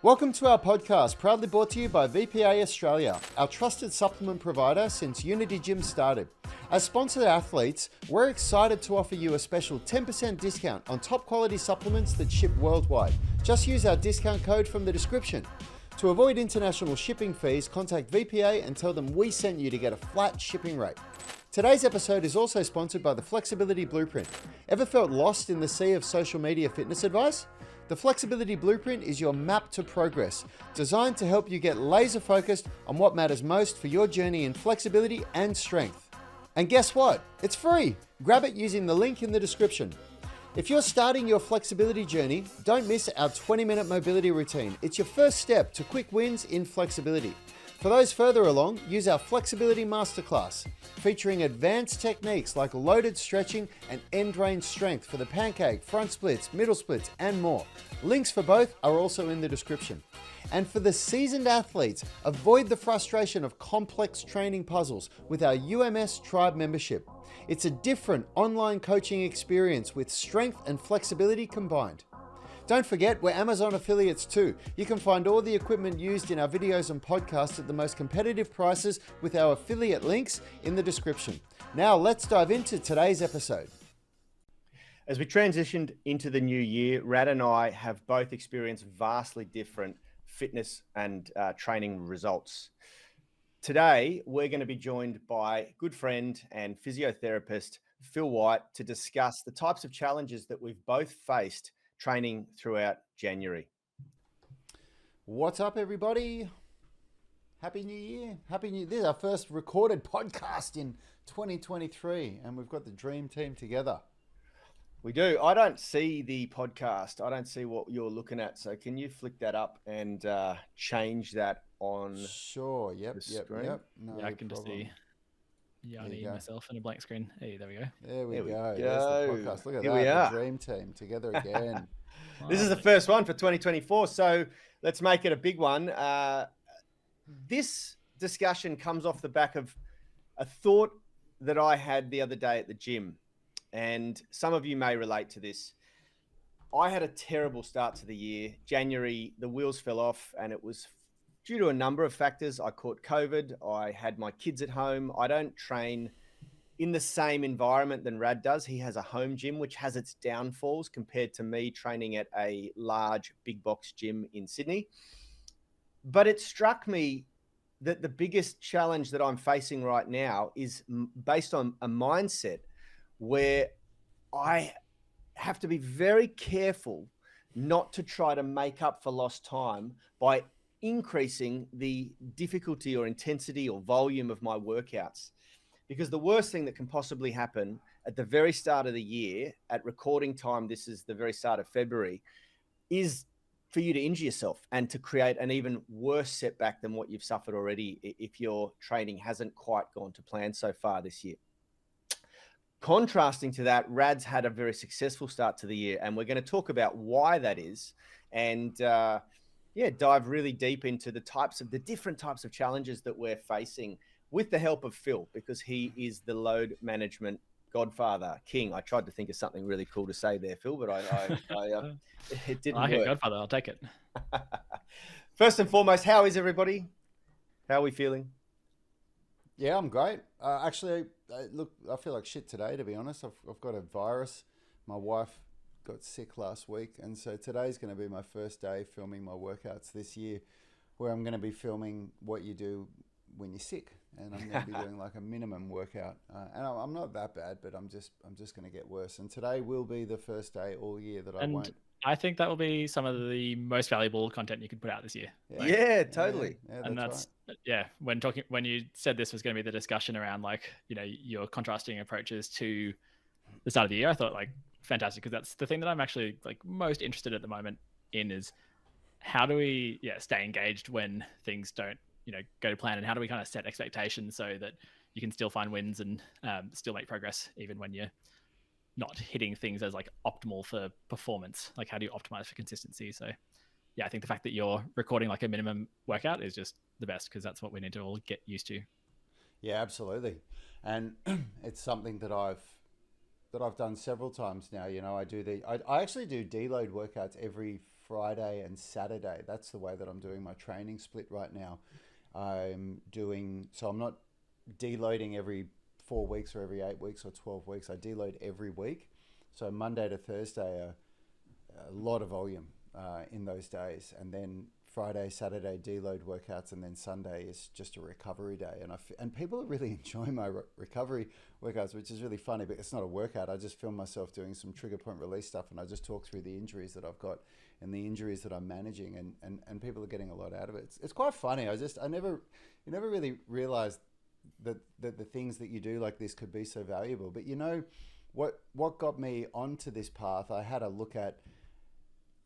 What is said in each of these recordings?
Welcome to our podcast, proudly brought to you by VPA Australia, our trusted supplement provider since Unity Gym started. As sponsored athletes, we're excited to offer you a special 10% discount on top quality supplements that ship worldwide. Just use our discount code from the description. To avoid international shipping fees, contact VPA and tell them we sent you to get a flat shipping rate. Today's episode is also sponsored by the Flexibility Blueprint. Ever felt lost in the sea of social media fitness advice? The Flexibility Blueprint is your map to progress, designed to help you get laser focused on what matters most for your journey in flexibility and strength. And guess what? It's free. Grab it using the link in the description. If you're starting your flexibility journey, don't miss our 20-minute mobility routine. It's your first step to quick wins in flexibility. For those further along, use our Flexibility Masterclass, featuring advanced techniques like loaded stretching and end range strength for the pancake, front splits, middle splits, and more. Links for both are also in the description. And for the seasoned athletes, avoid the frustration of complex training puzzles with our UMS Tribe membership. It's a different online coaching experience with strength and flexibility combined. Don't forget, we're Amazon affiliates too. You can find all the equipment used in our videos and podcasts at the most competitive prices with our affiliate links in the description. Now let's dive into today's episode. As we transitioned into the new year, Rad and I have both experienced vastly different fitness and training results. Today, we're going to be joined by good friend and physiotherapist Phil White to discuss the types of challenges that we've both faced training throughout January. What's up, everybody? Happy New Year. This is our first recorded podcast in 2023, and we've got the dream team together. We do. I don't see the podcast. I don't see what you're looking at. So can you flick that up and change that on Sure. Yep. screen? No I can just problem. see Yanni myself in a blank screen. Hey, there we go. There we go. go. There's the podcast. Look at Here that. we are. The dream team together again. This is the first one for 2024, so let's make it a big one. This discussion comes off the back of a thought that I had the other day at the gym, and some of you may relate to this. I had a terrible start to the year. January, the wheels fell off, and it was due to a number of factors. I caught COVID. I had my kids at home. I don't train in the same environment than Rad does. He has a home gym, which has its downfalls compared to me training at a large big box gym in Sydney. But it struck me that the biggest challenge that I'm facing right now is based on a mindset where I have to be very careful not to try to make up for lost time by increasing the difficulty or intensity or volume of my workouts. Because the worst thing that can possibly happen at the very start of the year, at recording time, this is the very start of February, is for you to injure yourself and to create an even worse setback than what you've suffered already if your training hasn't quite gone to plan so far this year. Contrasting to that, Rad's had a very successful start to the year, and we're going to talk about why that is and dive really deep into the different types of challenges that we're facing with the help of Phil, because he is the load management Godfather king. I tried to think of something really cool to say there, Phil, but it didn't work. Godfather, I'll take it. First and foremost, how is everybody? How are we feeling? Yeah, I'm great. Actually, look, I feel like shit today, to be honest. I've got a virus. My wife got sick last week, and so today's going to be my first day filming my workouts this year, where I'm going to be filming what you do when you're sick, and I'm going to be doing like a minimum workout. And I'm not that bad, but I'm just going to get worse. And today will be the first day all year that I won't. I think that will be some of the most valuable content you could put out this year. Yeah, totally. Yeah, and that's right. When you said this was going to be the discussion around your contrasting approaches to the start of the year, I thought fantastic, because that's the thing that I'm actually most interested at the moment in is how do we stay engaged when things don't go to plan, and how do we kind of set expectations so that you can still find wins and still make progress even when you're not hitting things as optimal for performance. How do you optimize for consistency? So I think the fact that you're recording a minimum workout is just the best, because that's what we need to all get used to. Yeah, absolutely. And it's something that I've done several times now. I actually do deload workouts every Friday and Saturday. That's the way that I'm doing my training split right now. So I'm not deloading every 4 weeks or every 8 weeks or 12 weeks. I deload every week. So Monday to Thursday are a lot of volume in those days. And then Friday, Saturday, deload workouts, and then Sunday is just a recovery day. And people are really enjoying my recovery workouts, which is really funny, but it's not a workout. I just film myself doing some trigger point release stuff, and I just talk through the injuries that I've got and the injuries that I'm managing, and people are getting a lot out of it. It's quite funny. You never really realize that the things that you do like this could be so valuable. But you know, what got me onto this path, I had a look at,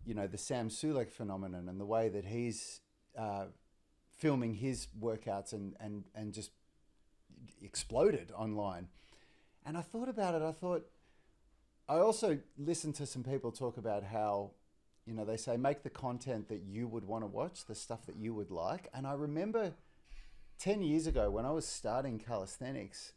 you know, the Sam Sulek phenomenon and the way that he's filming his workouts and just exploded online. And I thought about it. I also listened to some people talk about how, you know, they say make the content that you would want to watch, the stuff that you would like. And I remember 10 years ago when I was starting calisthenics,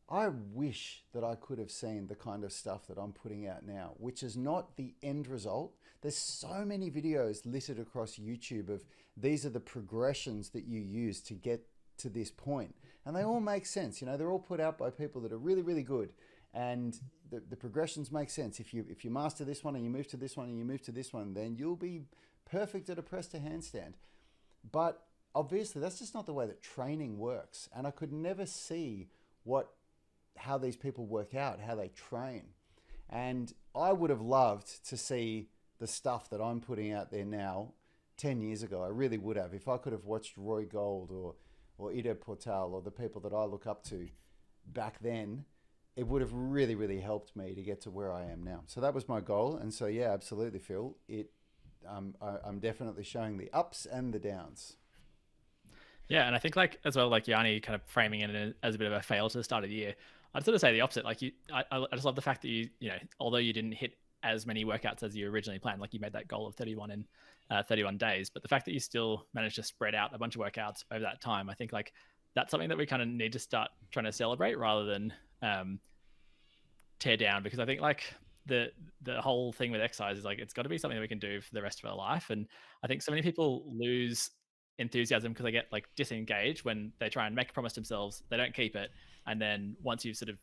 I wish that I could have seen the kind of stuff that I'm putting out now, which is not the end result. There's so many videos littered across YouTube of these are the progressions that you use to get to this point. And they all make sense. You know, they're all put out by people that are really, really good. And the progressions make sense. If you master this one and you move to this one and you move to this one, then you'll be perfect at a press to handstand. But obviously that's just not the way that training works. And I could never see how these people work out, how they train. And I would have loved to see the stuff that I'm putting out there now 10 years ago. I really would have. If I could have watched Roy Gold or Ido Portal or the people that I look up to back then, it would have really, really helped me to get to where I am now. So that was my goal. And so, yeah, absolutely, Phil. I'm definitely showing the ups and the downs. Yeah, and I think like as well, like Yanni kind of framing it as a bit of a fail to the start of the year. I'd sort of say the opposite. Like I just love the fact that you know, although you didn't hit as many workouts as you originally planned, like you made that goal of 31 in 31 days, but the fact that you still managed to spread out a bunch of workouts over that time, I think like that's something that we kind of need to start trying to celebrate rather than tear down, because I think like the whole thing with exercise is like it's got to be something that we can do for the rest of our life. And I think so many people lose enthusiasm because they get like disengaged when they try and make a promise to themselves, they don't keep it, and then once you've sort of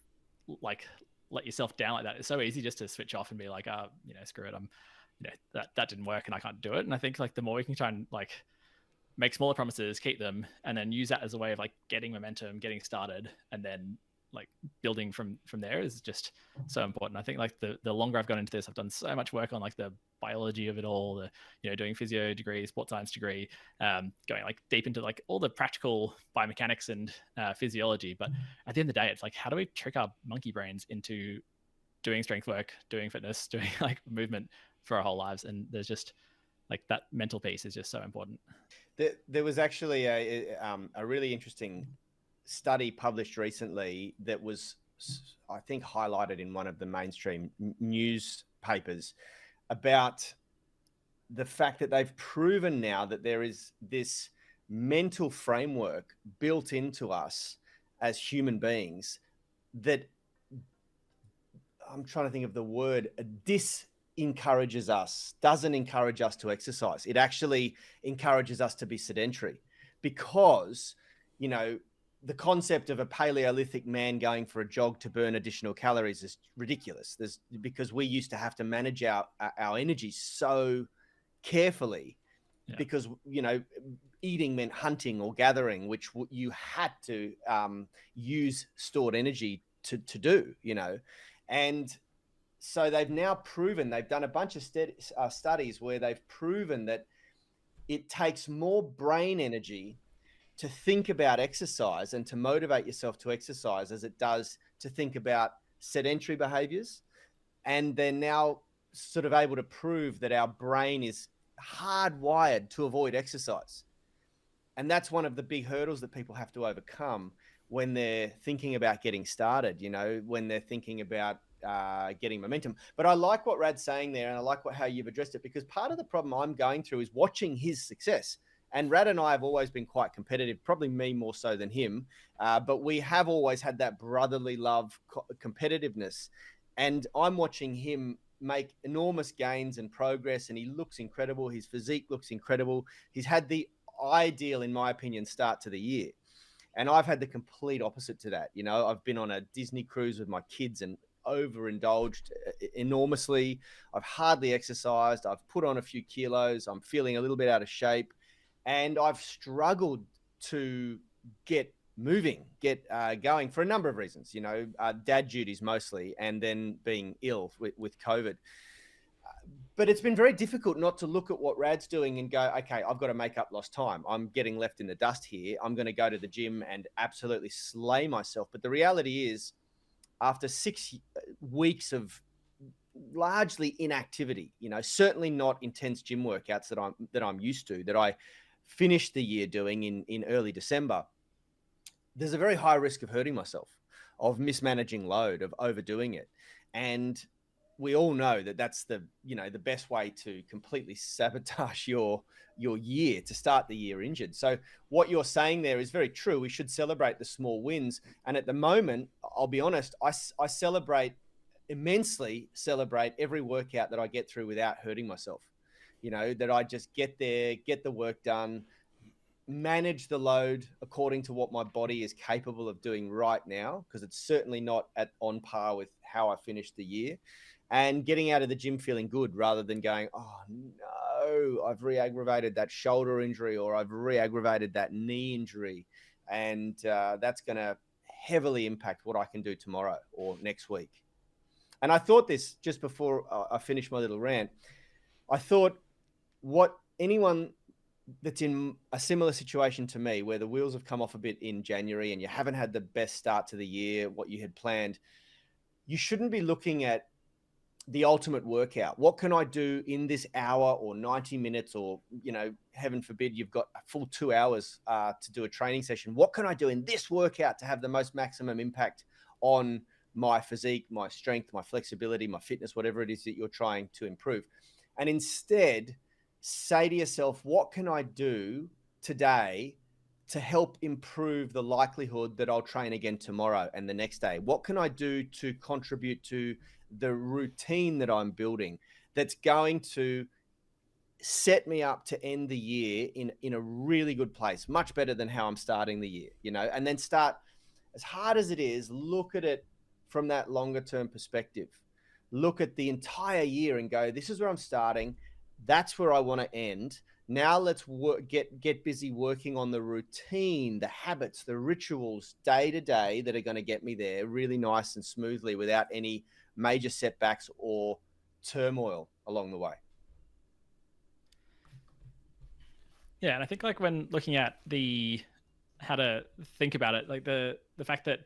like let yourself down like that, it's so easy just to switch off and be like, you know, screw it, that didn't work and I can't do it. And I think like the more we can try and like make smaller promises, keep them, and then use that as a way of like getting momentum, getting started, and then like building from there is just so important. I think like the longer I've gone into this, I've done so much work on like the biology of it all, doing physio degree, sports science degree, going like deep into like all the practical biomechanics and physiology. But at the end of the day, it's like, how do we trick our monkey brains into doing strength work, doing fitness, doing like movement for our whole lives? And there's just like that mental piece is just so important. There was actually a really interesting study published recently that was, I think, highlighted in one of the mainstream newspapers about the fact that they've proven now that there is this mental framework built into us as human beings that, I'm trying to think of the word, disencourages us, doesn't encourage us to exercise. It actually encourages us to be sedentary because, you know, the concept of a Paleolithic man going for a jog to burn additional calories is ridiculous. Because we used to have to manage our energy so carefully, because, you know, eating meant hunting or gathering, which you had to use stored energy to do, you know. And so they've now proven, they've done a bunch of studies where they've proven that it takes more brain energy to think about exercise and to motivate yourself to exercise as it does to think about sedentary behaviors. And they're now sort of able to prove that our brain is hardwired to avoid exercise. And that's one of the big hurdles that people have to overcome when they're thinking about getting started, you know, when they're thinking about getting momentum. But I like what Rad's saying there, and I like how you've addressed it, because part of the problem I'm going through is watching his success. And Rad and I have always been quite competitive, probably me more so than him. But we have always had that brotherly love, competitiveness. And I'm watching him make enormous gains and progress, and he looks incredible. His physique looks incredible. He's had the ideal, in my opinion, start to the year. And I've had the complete opposite to that. You know, I've been on a Disney cruise with my kids and overindulged enormously. I've hardly exercised. I've put on a few kilos. I'm feeling a little bit out of shape. And I've struggled to get moving, get going for a number of reasons, you know, dad duties mostly, and then being ill with COVID. But it's been very difficult not to look at what Rad's doing and go, okay, I've got to make up lost time. I'm getting left in the dust here. I'm going to go to the gym and absolutely slay myself. But the reality is, after 6 weeks of largely inactivity, you know, certainly not intense gym workouts that I'm used to, that I finished the year doing in early December, there's a very high risk of hurting myself, of mismanaging load, of overdoing it. And we all know that that's the best way to completely sabotage your year, to start the year injured. So what you're saying there is very true. We should celebrate the small wins. And at the moment, I'll be honest, I immensely celebrate every workout that I get through without hurting myself. You know, that I just get there, get the work done, manage the load according to what my body is capable of doing right now, because it's certainly not on par with how I finished the year. And getting out of the gym feeling good, rather than going, oh no, I've re-aggravated that shoulder injury, or I've re-aggravated that knee injury. And that's going to heavily impact what I can do tomorrow or next week. And I thought this just before I finished my little rant. I thought, what anyone that's in a similar situation to me, where the wheels have come off a bit in January and you haven't had the best start to the year, what you had planned, you shouldn't be looking at the ultimate workout. What can I do in this hour or 90 minutes, or, you know, heaven forbid, you've got a full 2 hours to do a training session. What can I do in this workout to have the most maximum impact on my physique, my strength, my flexibility, my fitness, whatever it is that you're trying to improve? And instead, say to yourself, what can I do today to help improve the likelihood that I'll train again tomorrow and the next day? What can I do to contribute to the routine that I'm building that's going to set me up to end the year in a really good place, much better than how I'm starting the year, you know? And then start, as hard as it is, look at it from that longer term perspective. Look at the entire year and go, this is where I'm starting. That's where I want to end. Now let's get busy working on the routine, the habits, the rituals day to day that are going to get me there really nice and smoothly without any major setbacks or turmoil along the way. Yeah, and I think, like, when looking at how to think about it, like the fact that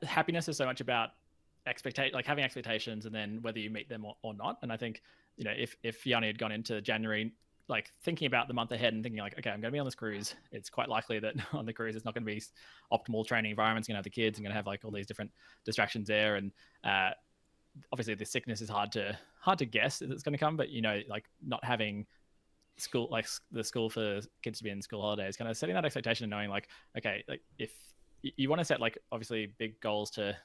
happiness is so much about having expectations, and then whether you meet them or not. And I think, you know, if Yanni had gone into January like thinking about the month ahead and thinking like, okay, I'm going to be on this cruise, it's quite likely that on the cruise it's not going to be optimal training environments. Going to have the kids, and going to have like all these different distractions there, and obviously the sickness is hard to guess if it's going to come. But, you know, like not having school, like the school for kids to be in school holidays, kind of setting that expectation and knowing like, okay, like if you want to set like obviously big goals to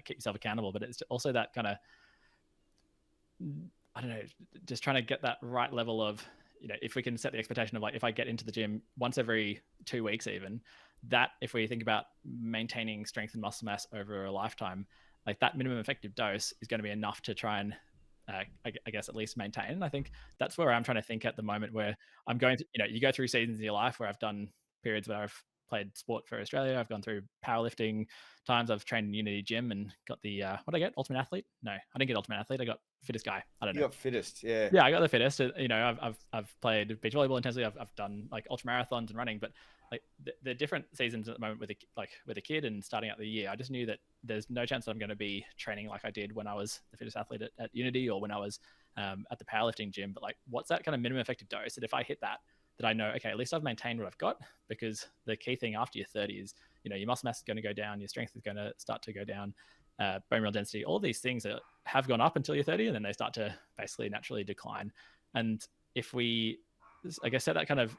keep yourself accountable, but it's also that kind of, I don't know, just trying to get that right level of, you know, if we can set the expectation of like, if I get into the gym once every 2 weeks, even that, if we think about maintaining strength and muscle mass over a lifetime, like that minimum effective dose is going to be enough to try and I guess at least maintain. And I think that's where I'm trying to think at the moment, where I'm going to, you know, you go through seasons in your life where I've done periods where I've played sport for Australia. I've gone through powerlifting times. I've trained in Unity Gym and got the, what did I get? Ultimate Athlete? No, I didn't get Ultimate Athlete. I got Fittest Guy. I don't know. You got Fittest, yeah. Yeah, I got the Fittest. You know, I've played beach volleyball intensely. I've done like ultra marathons and running, but like the different seasons at the moment with a kid and starting out the year, I just knew that there's no chance that I'm going to be training like I did when I was the Fittest Athlete at Unity, or when I was at the powerlifting gym. But like, what's that kind of minimum effective dose that if I hit that I know, okay, at least I've maintained what I've got? Because the key thing after your 30 is, you know, your muscle mass is going to go down, your strength is going to start to go down, bone mineral density, all these things that have gone up until you're 30, and then they start to basically naturally decline. And if we, I guess, set that kind of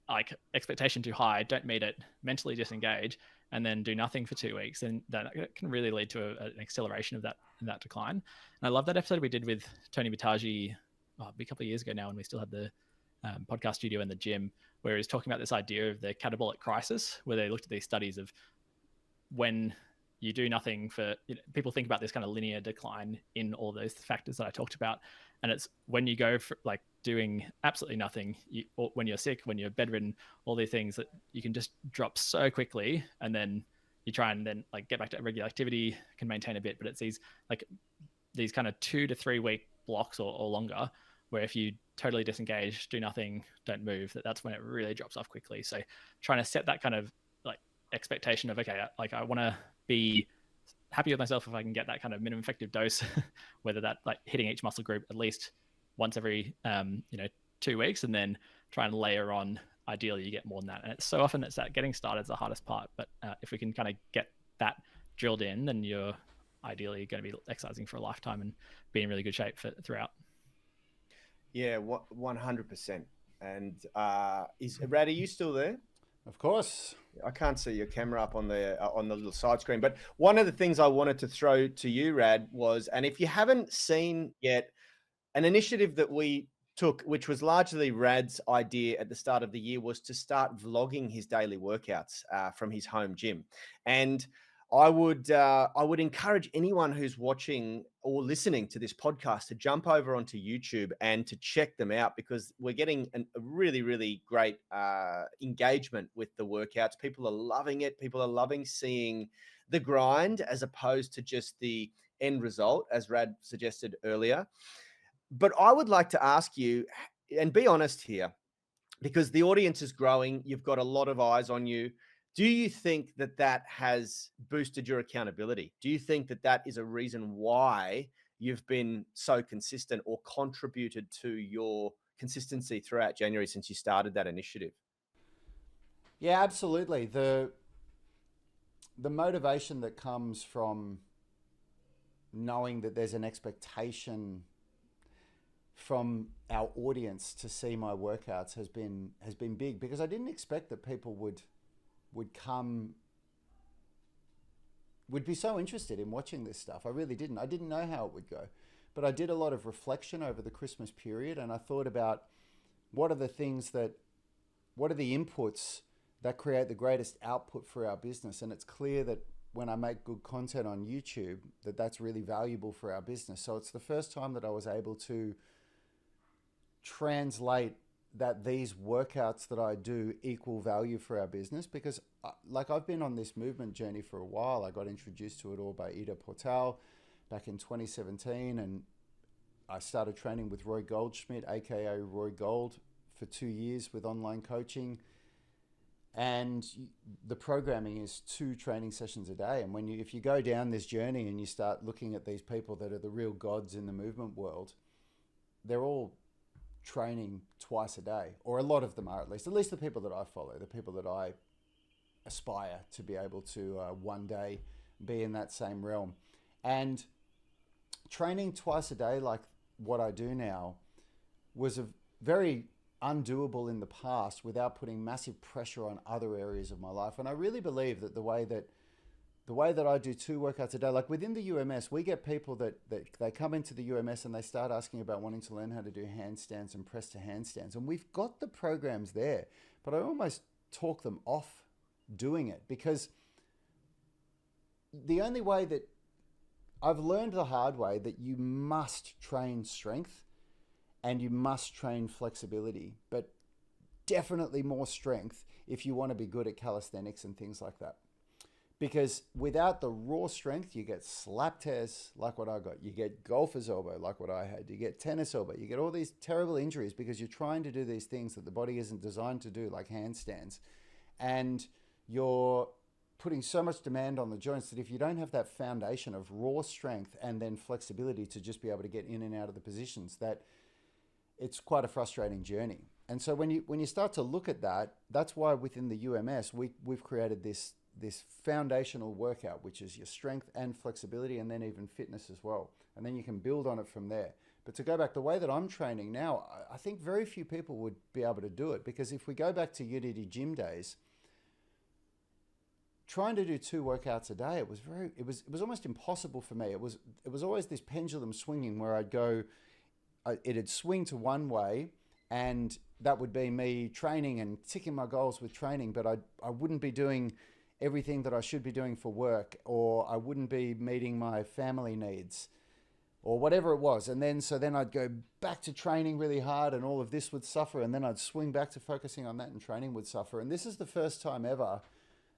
like expectation too high, don't meet it, mentally disengage, and then do nothing for 2 weeks, then that can really lead to an acceleration of that decline. And I love that episode we did with Tony Bataji a couple of years ago now, when we still had the podcast studio in the gym, where he was talking about this idea of the catabolic crisis, where they looked at these studies of when you do nothing for, people think about this kind of linear decline in all those factors that I talked about. And it's when you go for like doing absolutely nothing, or when you're sick, when you're bedridden, all these things that you can just drop so quickly. And then you try and then like get back to regular activity, can maintain a bit, but it's these kind of 2 to 3 week blocks or longer, where if you totally disengage, do nothing, don't move, that's when it really drops off quickly. So trying to set that kind of like expectation of, okay, like I want to be happy with myself if I can get that kind of minimum effective dose, whether that like hitting each muscle group at least once every 2 weeks, and then try and layer on, ideally you get more than that. And it's so often it's that getting started is the hardest part, but if we can kind of get that drilled in, then you're ideally going to be exercising for a lifetime and be in really good shape throughout. Yeah, 100%. And Rad, are you still there? Of course. I can't see your camera up on the little side screen. But one of the things I wanted to throw to you, Rad, was, and if you haven't seen yet, an initiative that we took, which was largely Rad's idea at the start of the year, was to start vlogging his daily workouts from his home gym. And I would encourage anyone who's watching or listening to this podcast to jump over onto YouTube and to check them out, because we're getting a really, really great engagement with the workouts. People are loving it. People are loving seeing the grind as opposed to just the end result, as Rad suggested earlier. But I would like to ask you, and be honest here, because the audience is growing. You've got a lot of eyes on you. Do you think that has boosted your accountability? Do you think that is a reason why you've been so consistent, or contributed to your consistency throughout January since you started that initiative? Yeah, absolutely. The motivation that comes from knowing that there's an expectation from our audience to see my workouts has been big, because I didn't expect that people would be so interested in watching this stuff. I really didn't. I didn't know how it would go, but I did a lot of reflection over the Christmas period, and I thought about what are the inputs that create the greatest output for our business. And it's clear that when I make good content on YouTube, that's really valuable for our business. So it's the first time that I was able to translate that these workouts that I do equal value for our business, because I've been on this movement journey for a while. I got introduced to it all by Ida Portal back in 2017, and I started training with Roy Goldschmidt, aka Roy Gold, for 2 years with online coaching. And the programming is 2 training sessions a day. And if you go down this journey and you start looking at these people that are the real gods in the movement world, they're all training twice a day, or a lot of them are, at least the people that I follow, the people that I aspire to be able to one day be in that same realm. And training twice a day like what I do now was a very undoable in the past without putting massive pressure on other areas of my life. And I really believe that the way that I do 2 workouts a day, like within the UMS, we get people that they come into the UMS and they start asking about wanting to learn how to do handstands and press to handstands. And we've got the programs there, but I almost talk them off doing it, because the only way that I've learned the hard way that you must train strength and you must train flexibility, but definitely more strength if you want to be good at calisthenics and things like that. Because without the raw strength, you get slap tears like what I got. You get golfer's elbow like what I had. You get tennis elbow. You get all these terrible injuries because you're trying to do these things that the body isn't designed to do, like handstands. And you're putting so much demand on the joints that if you don't have that foundation of raw strength and then flexibility to just be able to get in and out of the positions, that it's quite a frustrating journey. And so when you start to look at that, that's why within the UMS, we've created this foundational workout, which is your strength and flexibility, and then even fitness as well. And then you can build on it from there. But to go back, the way that I'm training now, I think very few people would be able to do it, because if we go back to Unity Gym days, trying to do 2 workouts a day, it was almost impossible for me. It was always this pendulum swinging where it'd swing to one way, and that would be me training and ticking my goals with training, but I wouldn't be doing everything that I should be doing for work, or I wouldn't be meeting my family needs, or whatever it was. And then I'd go back to training really hard, and all of this would suffer, and then I'd swing back to focusing on that, and training would suffer. And this is the first time ever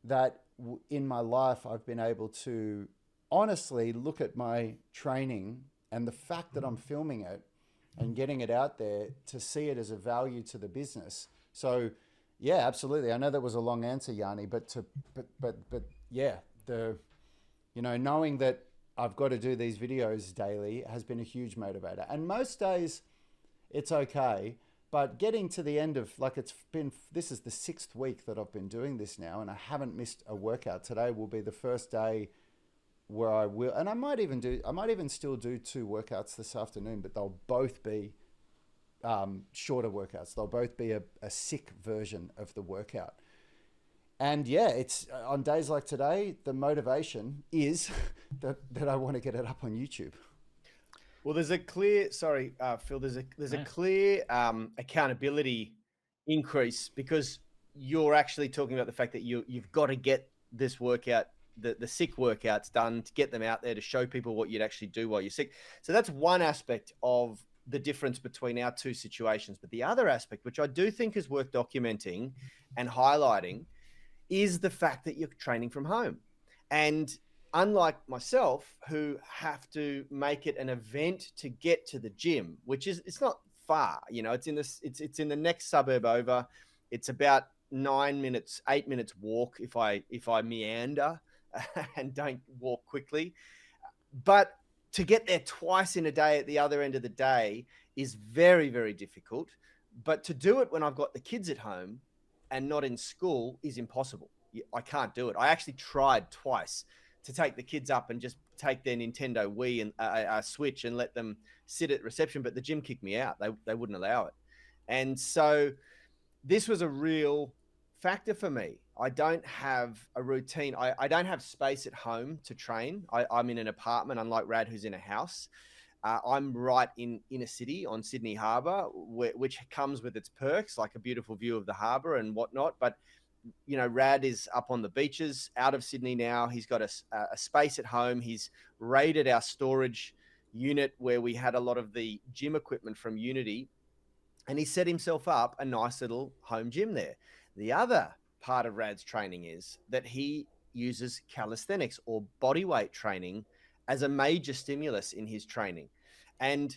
that in my life I've been able to honestly look at my training and the fact that I'm filming it and getting it out there, to see it as a value to the business. So yeah, absolutely. I know that was a long answer, Yanni, but yeah, knowing that I've got to do these videos daily has been a huge motivator. And most days it's okay, but getting to the end of, this is the 6th week that I've been doing this now, and I haven't missed a workout. Today will be the first day where I will, and I might even still do 2 workouts this afternoon, but they'll both be shorter workouts. They'll both be a sick version of the workout. And yeah, it's on days like today, the motivation is that I want to get it up on YouTube. Well, there's a clear, Phil, there's a clear accountability increase, because you're actually talking about the fact that you've got to get this workout, the sick workouts done, to get them out there, to show people what you'd actually do while you're sick. So that's one aspect of the difference between our 2 situations. But the other aspect, which I do think is worth documenting and highlighting, is the fact that you're training from home. And unlike myself, who have to make it an event to get to the gym, which is, it's not far, it's in the next suburb over. It's about 8 minutes walk if I meander and don't walk quickly. But to get there twice in a day at the other end of the day is very, very difficult. But to do it when I've got the kids at home and not in school is impossible. I can't do it. I actually tried twice to take the kids up and just take their Nintendo Wii and a Switch and let them sit at reception, but the gym kicked me out. They wouldn't allow it. And so this was a real factor for me. I don't have a routine. I don't have space at home to train. I'm in an apartment, unlike Rad, who's in a house. I'm right in a city on Sydney Harbour, which comes with its perks, like a beautiful view of the harbour and whatnot. But, Rad is up on the beaches, out of Sydney now. He's got a space at home. He's raided our storage unit where we had a lot of the gym equipment from Unity, and he set himself up a nice little home gym there. The other part of Rad's training is that he uses calisthenics or bodyweight training as a major stimulus in his training. And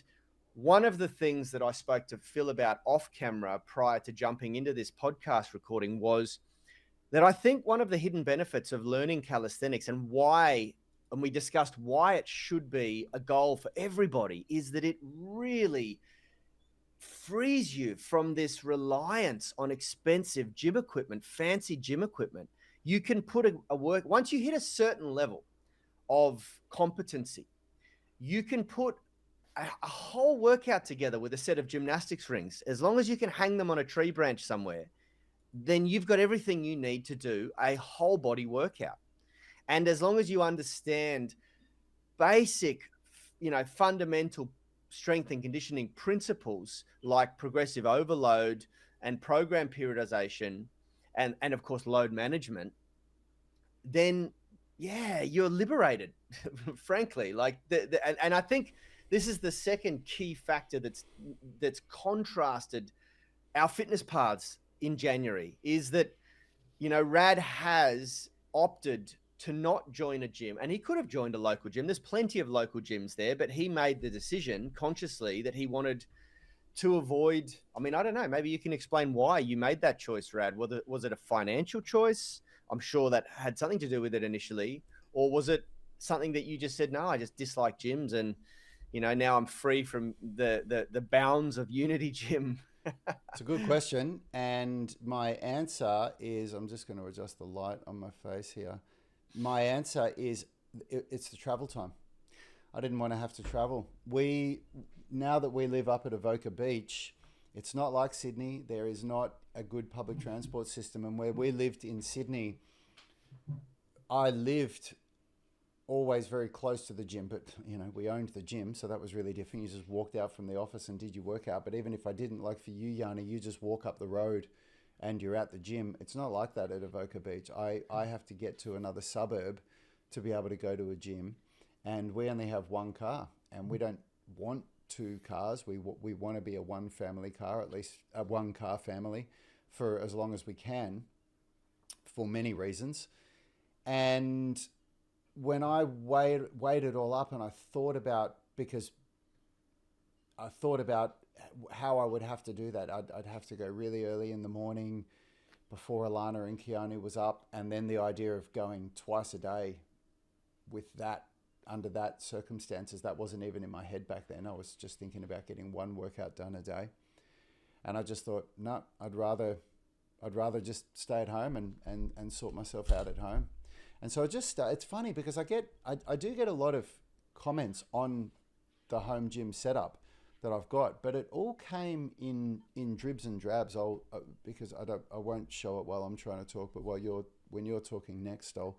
one of the things that I spoke to Phil about off camera prior to jumping into this podcast recording was that I think one of the hidden benefits of learning calisthenics and we discussed why it should be a goal for everybody, is that it really frees you from this reliance on expensive gym equipment, fancy gym equipment. You can put a work, once you hit a certain level of competency, you can put a whole workout together with a set of gymnastics rings. As long as you can hang them on a tree branch somewhere, then you've got everything you need to do a whole body workout. And as long as you understand basic, fundamental strength and conditioning principles like progressive overload and program periodization and of course load management, then yeah, you're liberated, frankly. And I think this is the second key factor that's contrasted our fitness paths in January, is that, Rad has opted to not join a gym, and he could have joined a local gym. There's plenty of local gyms there, but he made the decision consciously that he wanted to avoid, I don't know, maybe you can explain why you made that choice, Rad. Was it a financial choice? I'm sure that had something to do with it initially. Or was it something that you just said, no, I just dislike gyms, and, now I'm free from the bounds of Unity Gym? It's a good question. And my answer is, I'm just going to adjust the light on my face here. My answer is it's the travel time. I didn't want to have to travel. Now that we live up at Avoca Beach, it's not like Sydney. There is not a good public transport system. And where we lived in Sydney, I lived always very close to the gym, but we owned the gym, so that was really different. You just walked out from the office and did your workout. But even if I didn't, like for you, Yanni, you just walk up the road and you're at the gym. It's not like that at Avoca Beach. I have to get to another suburb to be able to go to a gym, and we only have one car, and we don't want two cars. We want to be a one family car, at least a one car family, for as long as we can, for many reasons. And when I weighed it all up, and I thought about how I would have to do that. I'd have to go really early in the morning before Alana and Keanu was up, and then the idea of going twice a day with that, under that circumstances, that wasn't even in my head back then. I was just thinking about getting one workout done a day. And I just thought, no, I'd rather just stay at home and sort myself out at home. And so it's funny because I do get a lot of comments on the home gym setup that I've got, but it all came in dribs and drabs. Because I won't show it while I'm trying to talk, but when you're talking next, I'll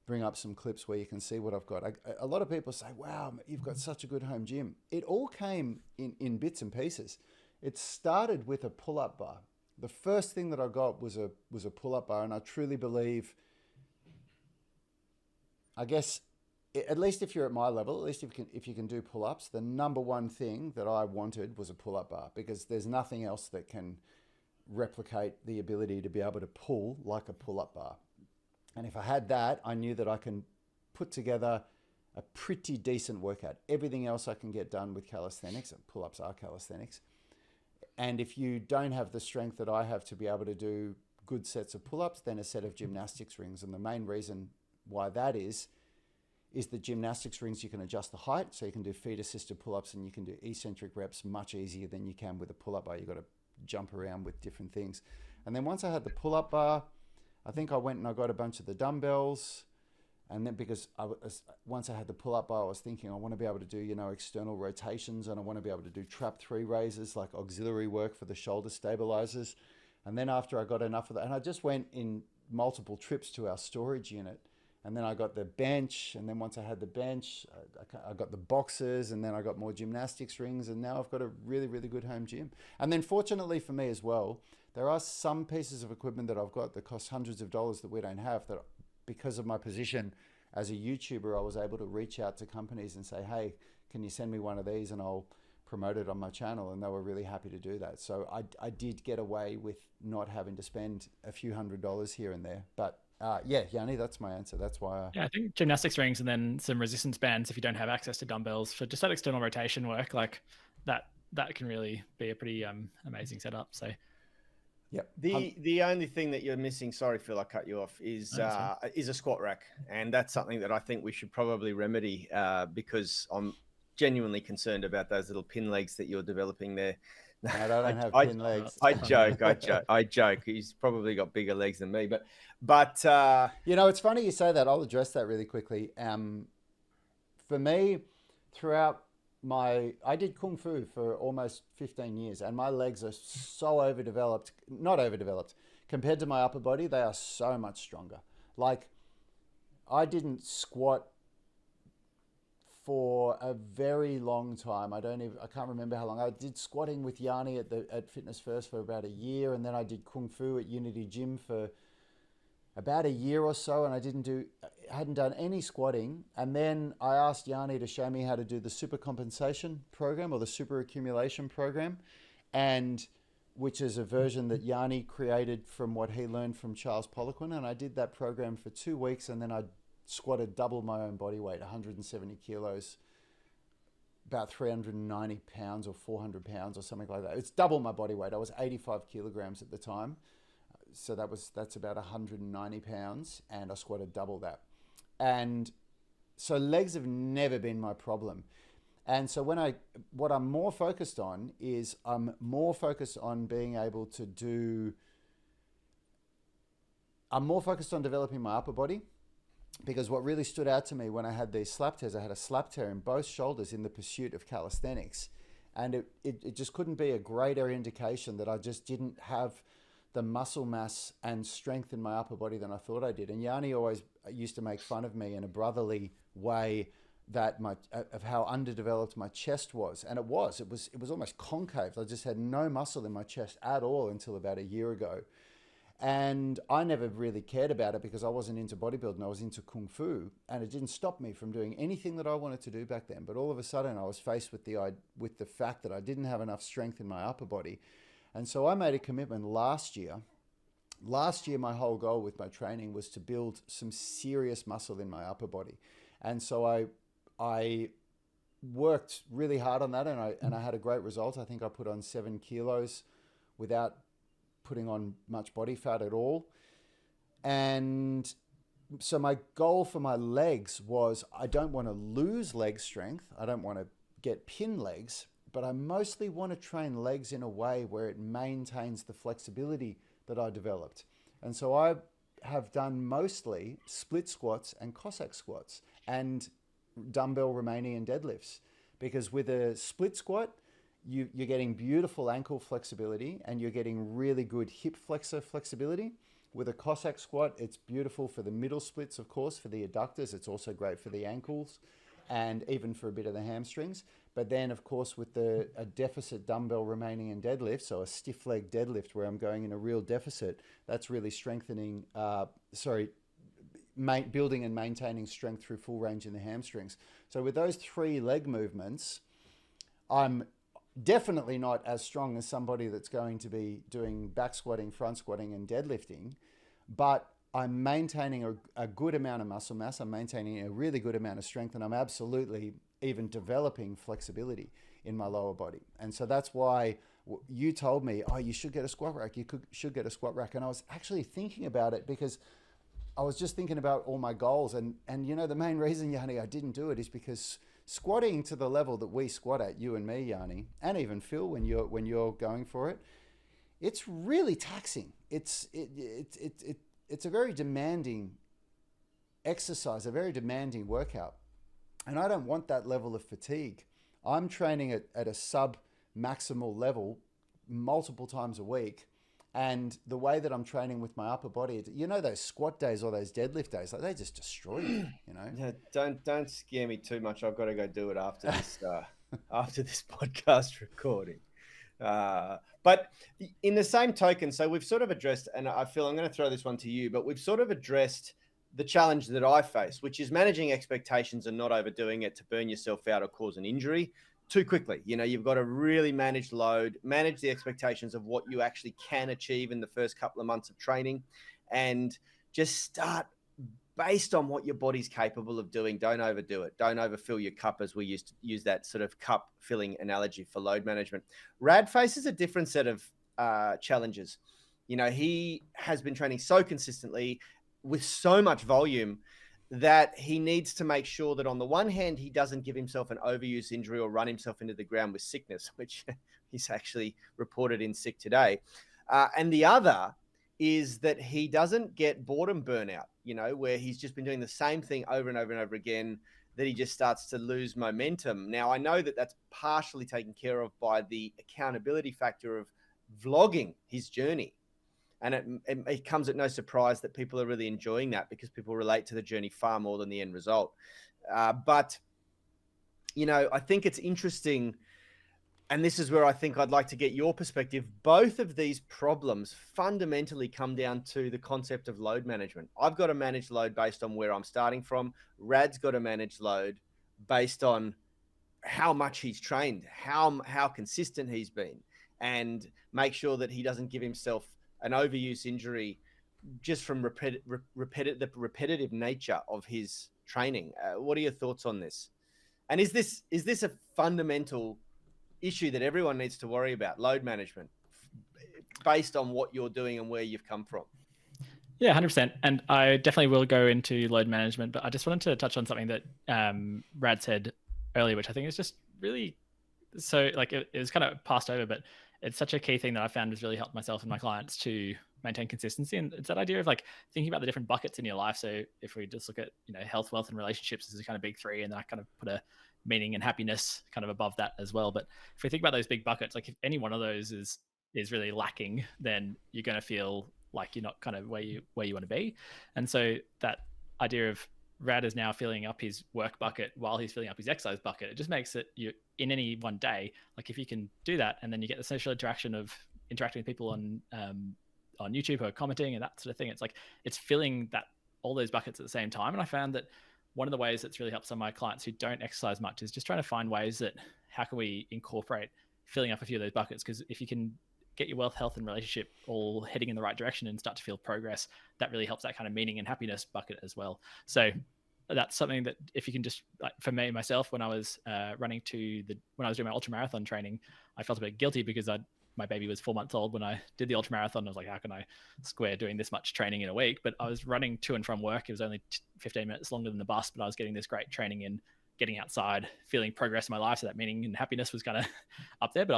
bring up some clips where you can see what I've got. A lot of people say, wow, you've got such a good home gym. It all came in bits and pieces. It started with a pull-up bar. The first thing that I got was a pull-up bar, and I truly believe, I guess, at least if you're at my level, at least if you can do pull-ups, the number one thing that I wanted was a pull-up bar, because there's nothing else that can replicate the ability to be able to pull like a pull-up bar. And if I had that, I knew that I can put together a pretty decent workout. Everything else I can get done with calisthenics, and pull-ups are calisthenics. And if you don't have the strength that I have to be able to do good sets of pull-ups, then a set of gymnastics rings. And the main reason why that is the gymnastics rings, you can adjust the height, so you can do feet-assisted pull-ups, and you can do eccentric reps much easier than you can with a pull-up bar. You've got to jump around with different things. And then once I had the pull-up bar, I think I went and I got a bunch of the dumbbells. And then because once I had the pull-up bar, I was thinking I want to be able to do, external rotations, and I want to be able to do trap 3 raises, like auxiliary work for the shoulder stabilizers. And then after I got enough of that, and I just went in multiple trips to our storage unit. And then I got the bench, and then once I had the bench, I got the boxes, and then I got more gymnastics rings, and now I've got a really, really good home gym. And then fortunately for me as well, there are some pieces of equipment that I've got that cost hundreds of dollars that we don't have, that because of my position as a YouTuber, I was able to reach out to companies and say, hey, can you send me one of these and I'll promote it on my channel? And they were really happy to do that. So I did get away with not having to spend a few $100s here and there. But yeah, Yanni, that's my answer. That's why I think gymnastics rings and then some resistance bands if you don't have access to dumbbells for just that external rotation work, like that can really be a pretty amazing setup. So yep. The only thing that you're missing, sorry Phil, I cut you off, is a squat rack, and that's something that I think we should probably remedy because I'm genuinely concerned about those little pin legs that you're developing there. No, I don't have pin legs. I joke. He's probably got bigger legs than me, but it's funny you say that. I'll address that really quickly. For me, throughout I did Kung Fu for almost 15 years, and my legs are so not overdeveloped. Compared to my upper body, they are so much stronger. Like, I didn't squat for a very long time. I can't remember how long. I did squatting with Yanni at Fitness First for about a year, and then I did Kung Fu at Unity Gym for about a year or so, and I hadn't done any squatting. And then I asked Yanni to show me how to do the super compensation program, or the super accumulation program, and which is a version that Yanni created from what he learned from Charles Poliquin. And I did that program for 2 weeks, and then I squatted double my own body weight, 170 kilos, about 390 pounds or 400 pounds or something like that. It's double my body weight. I was 85 kilograms at the time. So that's about 190 pounds, and I squatted double that. And so legs have never been my problem. And so what I'm more focused on is being able to do, I'm more focused on developing my upper body, because what really stood out to me when I had these slap tears, I had a slap tear in both shoulders in the pursuit of calisthenics. And it just couldn't be a greater indication that I just didn't have the muscle mass and strength in my upper body than I thought I did. And Yanni always used to make fun of me in a brotherly way that of how underdeveloped my chest was. And it was almost concave. I just had no muscle in my chest at all until about a year ago. And I never really cared about it because I wasn't into bodybuilding. I was into Kung Fu, and it didn't stop me from doing anything that I wanted to do back then. But all of a sudden I was faced with the fact that I didn't have enough strength in my upper body. And so I made a commitment last year. Last year, my whole goal with my training was to build some serious muscle in my upper body. And so I worked really hard on that, and I had a great result. I think I put on 7 kilos without putting on much body fat at all. And so my goal for my legs was, I don't want to lose leg strength. I don't want to get pin legs, but I mostly want to train legs in a way where it maintains the flexibility that I developed. And so I have done mostly split squats and Cossack squats and dumbbell Romanian deadlifts, because with a split squat, you're getting beautiful ankle flexibility and you're getting really good hip flexor flexibility. With a Cossack squat, it's beautiful for the middle splits, of course, for the adductors. It's also great for the ankles and even for a bit of the hamstrings. But then, of course, with a deficit dumbbell Romanian deadlift, so a stiff leg deadlift where I'm going in a real deficit, that's really strengthening, building and maintaining strength through full range in the hamstrings. So with those 3 leg movements, I'm definitely not as strong as somebody that's going to be doing back squatting, front squatting, and deadlifting, but I'm maintaining a good amount of muscle mass. I'm maintaining a really good amount of strength, and I'm absolutely even developing flexibility in my lower body. And so that's why you told me, oh, you should get a squat rack. Should get a squat rack. And I was actually thinking about it because I was just thinking about all my goals. And you know, the main reason, Yanni, I didn't do it is because squatting to the level that we squat at, you and me, Yanni, and even Phil, when you're going for it, it's really taxing. It's a very demanding exercise, a very demanding workout. And I don't want that level of fatigue. I'm training at a sub-maximal level multiple times a week. And the way that I'm training with my upper body, you know, those squat days or those deadlift days, like, they just destroy you, you know? Yeah, don't scare me too much. I've got to go do it after this after this podcast recording. But in the same token, so we've sort of addressed, and I feel I'm going to throw this one to you, but we've sort of addressed the challenge that I face, which is managing expectations and not overdoing it to burn yourself out or cause an injury too quickly. You know, you've got to really manage load, manage the expectations of what you actually can achieve in the first couple of months of training, and just start based on what your body's capable of doing. Don't overdo it. Don't overfill your cup, as we used to use that sort of cup filling analogy for load management. Rad faces a different set of challenges. You know, he has been training so consistently with so much volume that he needs to make sure that on the one hand, he doesn't give himself an overuse injury or run himself into the ground with sickness, which he's actually reported in sick today. And the other is that he doesn't get boredom burnout, you know, where he's just been doing the same thing over and over and over again, that he just starts to lose momentum. Now, I know that that's partially taken care of by the accountability factor of vlogging his journey. And it comes at no surprise that people are really enjoying that, because people relate to the journey far more than the end result. But, you know, I think it's interesting, and this is where I think I'd like to get your perspective. Both of these problems fundamentally come down to the concept of load management. I've got to manage load based on where I'm starting from. Rad's got to manage load based on how much he's trained, how consistent he's been, and make sure that he doesn't give himself an overuse injury just from the repetitive nature of his training. What are your thoughts on this? And is this a fundamental issue that everyone needs to worry about, load management, based on what you're doing and where you've come from? Yeah, 100%. And I definitely will go into load management, but I just wanted to touch on something that Rad said earlier, which I think is just really, so like it was kind of passed over, but it's such a key thing that I found has really helped myself and my clients to maintain consistency. And it's that idea of like thinking about the different buckets in your life. So if we just look at, you know, health, wealth, and relationships as a kind of big 3, and then I kind of put a meaning and happiness kind of above that as well. But if we think about those big buckets, like if any one of those is is really lacking, then you're going to feel like you're not kind of where you want to be. And so that idea of Rad is now filling up his work bucket while he's filling up his exercise bucket, it just makes it, you in any one day, like if you can do that, and then you get the social interaction of interacting with people on YouTube or commenting and that sort of thing, it's like it's filling that all those buckets at the same time. And I found that one of the ways that's really helped some of my clients who don't exercise much is just trying to find ways that how can we incorporate filling up a few of those buckets, because if you can get your wealth, health, and relationship all heading in the right direction and start to feel progress, that really helps that kind of meaning and happiness bucket as well. So that's something that if you can just, like for me, myself, when I was when I was doing my ultra marathon training, I felt a bit guilty because my baby was 4 months old when I did the ultra marathon. I was like, how can I square doing this much training in a week? But I was running to and from work. It was only 15 minutes longer than the bus, but I was getting this great training in getting outside, feeling progress in my life. So that meaning and happiness was kind of up there, but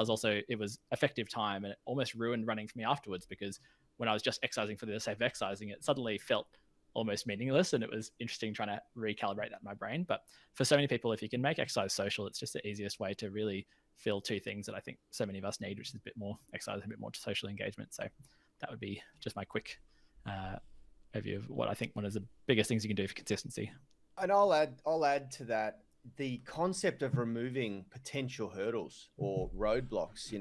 it was effective time, and it almost ruined running for me afterwards, because when I was just exercising for the sake of exercising, it suddenly felt almost meaningless. And it was interesting trying to recalibrate that in my brain. But for so many people, if you can make exercise social, it's just the easiest way to really feel two things that I think so many of us need, which is a bit more exercise and a bit more social engagement. So that would be just my quick overview of what I think one of the biggest things you can do for consistency. And I'll add to that the concept of removing potential hurdles or roadblocks,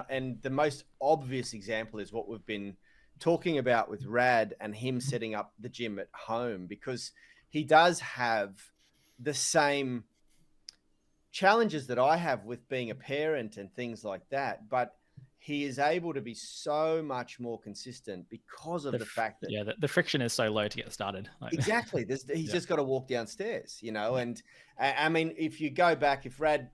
and the most obvious example is what we've been talking about with Rad and him setting up the gym at home, because he does have the same challenges that I have with being a parent and things like that, but he is able to be so much more consistent because of the fact that the friction is so low to get started. Exactly. He's just got to walk downstairs, and I mean, if Rad,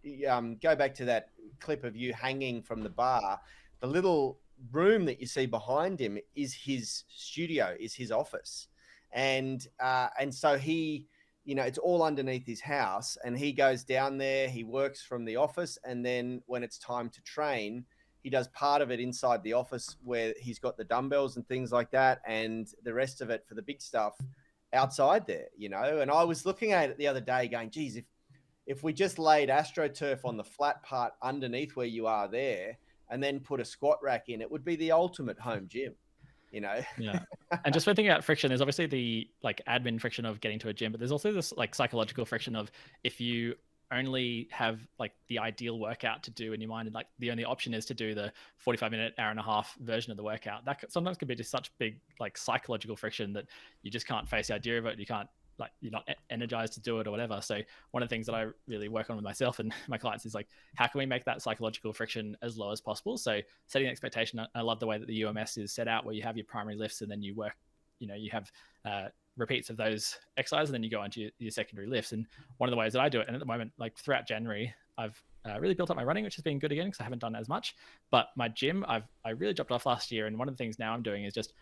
go back to that clip of you hanging from the bar, the little room that you see behind him is his studio, is his office. And so he, it's all underneath his house, and he goes down there, he works from the office. And then when it's time to train, he does part of it inside the office where he's got the dumbbells and things like that, and the rest of it for the big stuff outside there, And I was looking at it the other day going, geez, if we just laid AstroTurf on the flat part underneath where you are there and then put a squat rack in, it would be the ultimate home gym, Yeah. And just when thinking about friction, there's obviously the admin friction of getting to a gym, but there's also this psychological friction of if you only have the ideal workout to do in your mind, and the only option is to do the 45-minute, hour and a half version of the workout, that sometimes can be just such big psychological friction that you just can't face the idea of it. You can't, you're not energized to do it or whatever. So one of the things that I really work on with myself and my clients is how can we make that psychological friction as low as possible? So setting an expectation. I love the way that the UMS is set out, where you have your primary lifts and then you work, you have repeats of those exercises, and then you go into your secondary lifts. And one of the ways that I do it, and at the moment, throughout January, I've really built up my running, which has been good again because I haven't done as much. But my gym, I really dropped off last year, and one of the things now I'm doing is just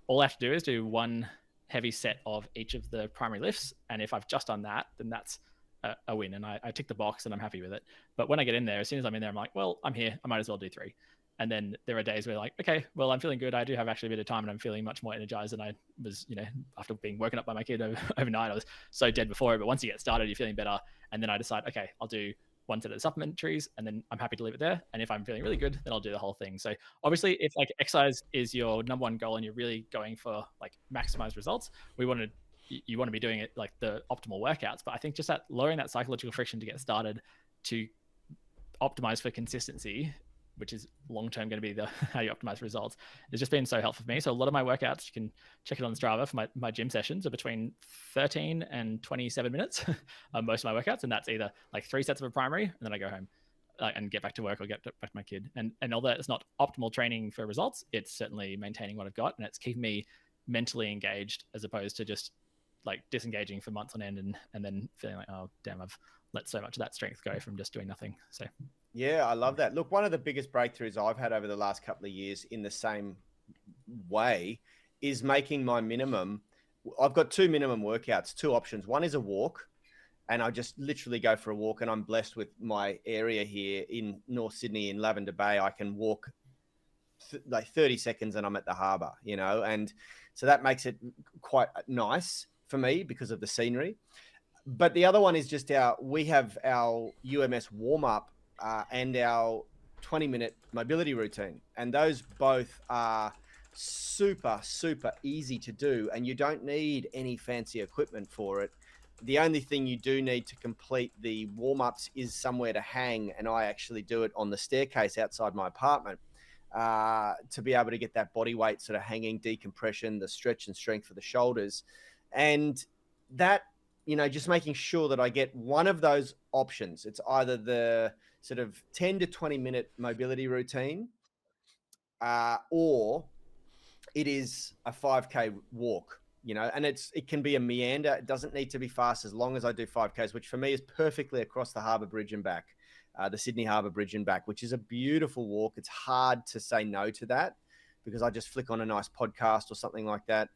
all I have to do is do one heavy set of each of the primary lifts, and if I've just done that, then that's a win, and I tick the box and I'm happy with it. But when I get in there, as soon as I'm in there, I'm like, well, I'm here, I might as well do 3. And then there are days where okay, well, I'm feeling good. I do have actually a bit of time and I'm feeling much more energized than I was, after being woken up by my kid overnight. I was so dead before it. But once you get started, you're feeling better. And then I decide, okay, I'll do one set of the supplementaries, and then I'm happy to leave it there. And if I'm feeling really good, then I'll do the whole thing. So obviously, if exercise is your number one goal and you're really going for maximize results, you want to be doing it the optimal workouts. But I think just lowering that psychological friction to get started, to optimize for consistency, which is long-term going to be how you optimize results, has just been so helpful for me. So a lot of my workouts, you can check it on Strava, for my gym sessions are between 13 and 27 minutes, most of my workouts. And that's either 3 sets of a primary, and then I go home and get back to work or get back to my kid. And although it's not optimal training for results, it's certainly maintaining what I've got, and it's keeping me mentally engaged as opposed to just disengaging for months on end and then feeling oh, damn, I've let so much of that strength go from just doing nothing. So yeah, I love that. Look, one of the biggest breakthroughs I've had over the last couple of years in the same way is making my minimum. I've got 2 minimum workouts, 2 options. One is a walk, and I just literally go for a walk, and I'm blessed with my area here in North Sydney in Lavender Bay. I can walk 30 seconds and I'm at the harbour, and so that makes it quite nice for me because of the scenery. But the other one is just we have our UMS warm-up and our 20-minute mobility routine. And those both are super, super easy to do. And you don't need any fancy equipment for it. The only thing you do need to complete the warm-ups is somewhere to hang. And I actually do it on the staircase outside my apartment to be able to get that body weight sort of hanging, decompression, the stretch and strength for the shoulders. And that, just making sure that I get one of those options. It's either the sort of 10 to 20-minute mobility routine, or it is a 5K walk, and it can be a meander. It doesn't need to be fast as long as I do 5Ks, which for me is perfectly across the Harbour Bridge and back, the Sydney Harbour Bridge and back, which is a beautiful walk. It's hard to say no to that because I just flick on a nice podcast or something like that.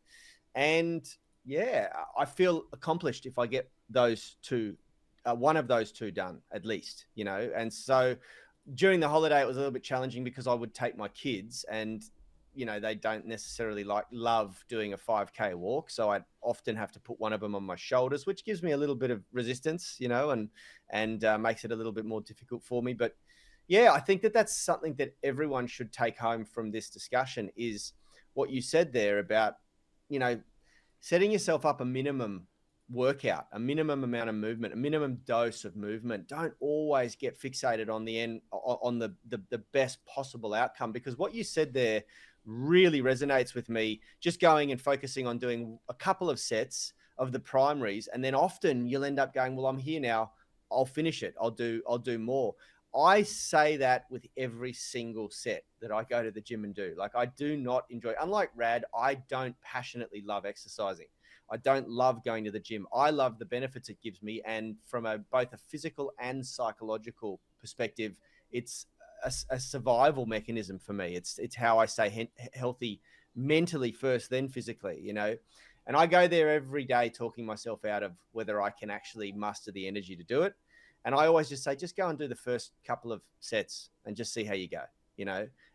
And yeah, I feel accomplished if I get those two, one of those two done at least, And so during the holiday, it was a little bit challenging because I would take my kids and, they don't necessarily love doing a 5K walk. So I often have to put one of them on my shoulders, which gives me a little bit of resistance, and makes it a little bit more difficult for me. But yeah, I think that that's something that everyone should take home from this discussion is what you said there about, setting yourself up a minimum workout, a minimum amount of movement, a minimum dose of movement. Don't always get fixated on the end, on the best possible outcome, because what you said there really resonates with me. Just going and focusing on doing a couple of sets of the primaries, and then often you'll end up going, well, I'm here now, I'll finish it. I'll do more. I say that with every single set that I go to the gym and do. Like, I do not enjoy, unlike Rad, I don't passionately love exercising. I don't love going to the gym. I love the benefits it gives me. And from both a physical and psychological perspective, it's a survival mechanism for me. It's how I stay healthy mentally first, then physically, And I go there every day talking myself out of whether I can actually muster the energy to do it. And I always just say, just go and do the first couple of sets and just see how you go,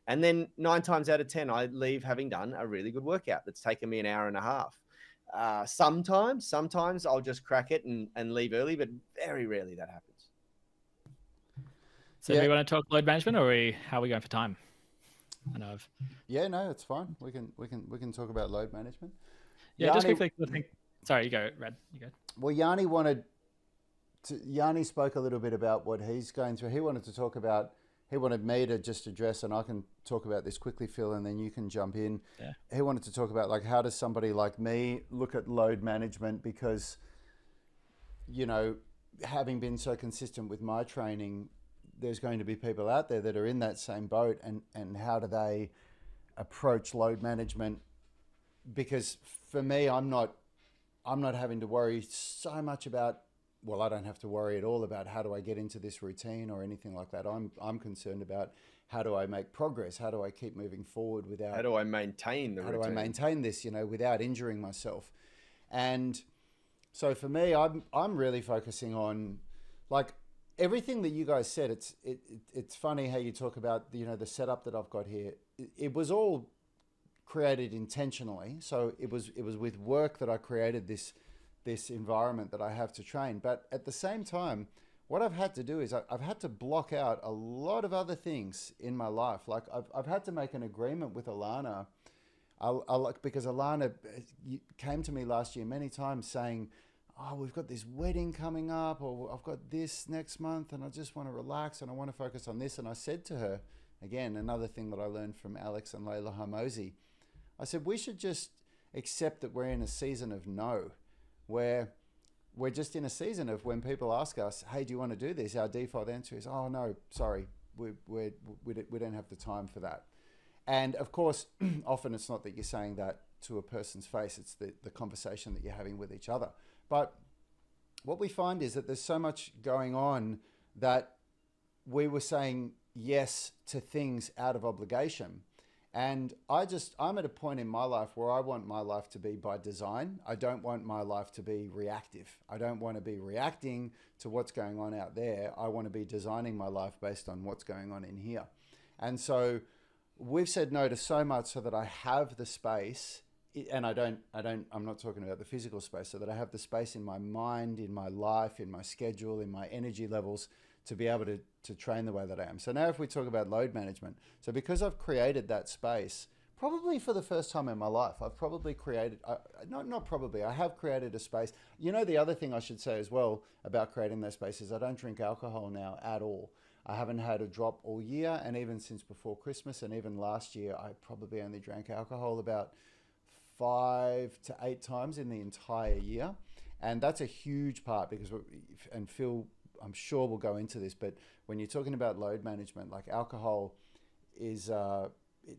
And then 9 times out of 10, I leave having done a really good workout that's taken me an hour and a half. Sometimes I'll just crack it and leave early, but very rarely that happens. So do we want to talk load management, or how are we going for time? I know Yeah, no, it's fine. We can talk about load management. Yeah, Yanni, just quickly. Sorry, you go, Rad. You go. Well, Yanni spoke a little bit about what he's going through. He wanted me to just address, and I can talk about this quickly, Phil, and then you can jump in. Yeah. He wanted to talk about, like, how does somebody like me look at load management, because, having been so consistent with my training, there's going to be people out there that are in that same boat, and how do they approach load management? Because for me, I'm not having to worry so much about, well, I don't have to worry at all about how do I get into this routine or anything like that. I'm concerned about how do I make progress? How do I keep moving forward without... How do I maintain the routine? How do I maintain this, without injuring myself? And so for me, I'm really focusing on, like, everything that you guys said. It's funny how you talk about, the setup that I've got here. It was all created intentionally. So it was with work that I created this environment that I have to train. But at the same time, what I've had to do is I've had to block out a lot of other things in my life. Like, I've had to make an agreement with Alana, because Alana came to me last year many times saying, oh, we've got this wedding coming up, or I've got this next month, and I just want to relax and I want to focus on this. And I said to her, again, another thing that I learned from Alex and Layla Harmozy, I said, we should just accept that we're in a season of no, where we're just in a season of when people ask us, hey, do you want to do this? Our default answer is, oh, no, sorry, we don't have the time for that. And of course, often it's not that you're saying that to a person's face, it's the conversation that you're having with each other. But what we find is that there's so much going on that we were saying yes to things out of obligation. And I'm at a point in my life where I want my life to be by design. I don't want my life to be reactive. I don't want to be reacting to what's going on out there. I want to be designing my life based on what's going on in here. And so we've said no to so much so that I have the space, and I'm not talking about the physical space, so that I have the space in my mind, in my life, in my schedule, in my energy levels to be able to train the way that I am. So now if we talk about load management, so because I've created that space, probably for the first time in my life, I've probably created, not probably, I have created a space. You know, the other thing I should say as well about creating that space is I don't drink alcohol now at all. I haven't had a drop all year, and even since before Christmas, and even last year, I probably only drank alcohol about 5 to 8 times in the entire year. And that's a huge part because, and Phil, I'm sure we'll go into this, but when you're talking about load management, like alcohol is,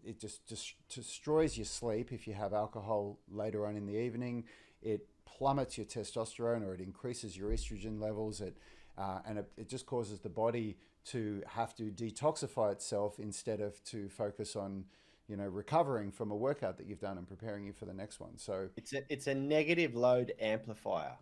it just destroys your sleep if you have alcohol later on in the evening. It plummets your testosterone, or it increases your estrogen levels. And it just causes the body to have to detoxify itself instead of to focus on, you know, recovering from a workout that you've done and preparing you for the next one. So it's a negative load amplifier.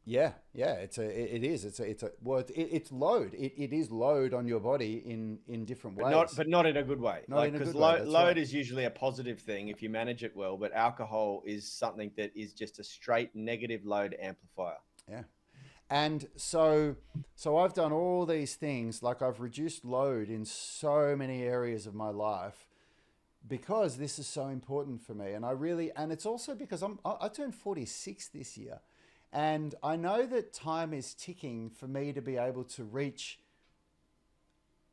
Yeah, it's load. It is load on your body in different ways. But not in a good way. Not in a good way. Load right. Is usually a positive thing if you manage it well, but alcohol is something that is just a straight negative load amplifier. Yeah. And so I've done all these things, like I've reduced load in so many areas of my life because this is so important for me. And it's also because I turned 46 this year. And I know that time is ticking for me to be able to reach